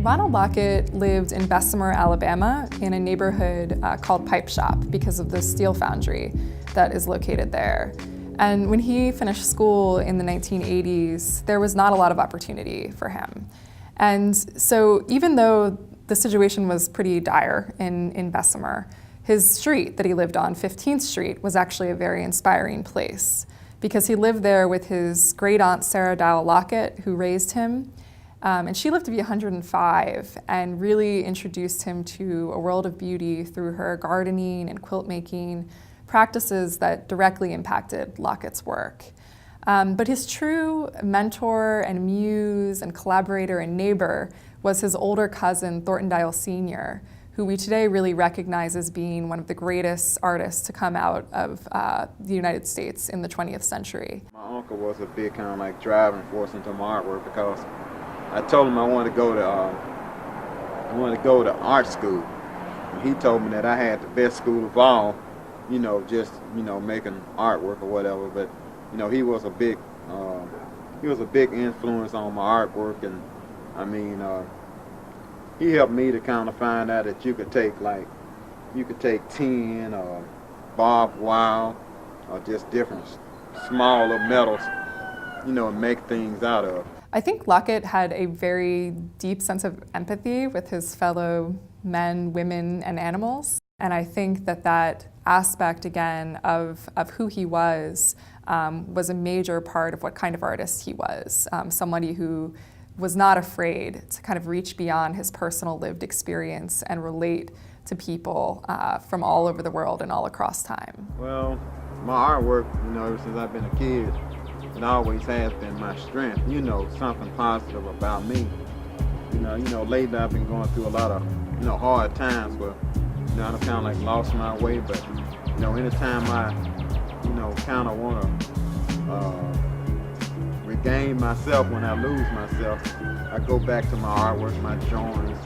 Ronald Lockett lived in Bessemer, Alabama, in a neighborhood called Pipe Shop because of the steel foundry that is located there. And when he finished school in the 1980s, there was not a lot of opportunity for him. And so even though the situation was pretty dire in Bessemer, his street that he lived on, 15th Street, was actually a very inspiring place because he lived there with his great-aunt Sarah Dowell Lockett, who raised him. And she lived to be 105 and really introduced him to a world of beauty through her gardening and quilt making, practices that directly impacted Lockett's work. But his true mentor and muse and collaborator and neighbor was his older cousin, Thornton Dial Sr., who we today really recognize as being one of the greatest artists to come out of the United States in the 20th century. My uncle was a big kind of like driving force into my artwork because I told him I wanted to go to art school. And he told me that I had the best school of all, just making artwork or whatever. But he was a big influence on my artwork, and I mean he helped me to kind of find out that you could take tin or barbed wire or just different smaller metals, and make things out of. I think Lockett had a very deep sense of empathy with his fellow men, women, and animals. And I think that aspect, again, of who he was a major part of what kind of artist he was. Somebody who was not afraid to kind of reach beyond his personal lived experience and relate to people from all over the world and all across time. Well, my artwork, ever since I've been a kid, it always has been my strength, something positive about me. Lately I've been going through a lot of, hard times where, I've kind of like lost my way, but, anytime I, kind of want to regain myself when I lose myself, I go back to my artwork, my drawings.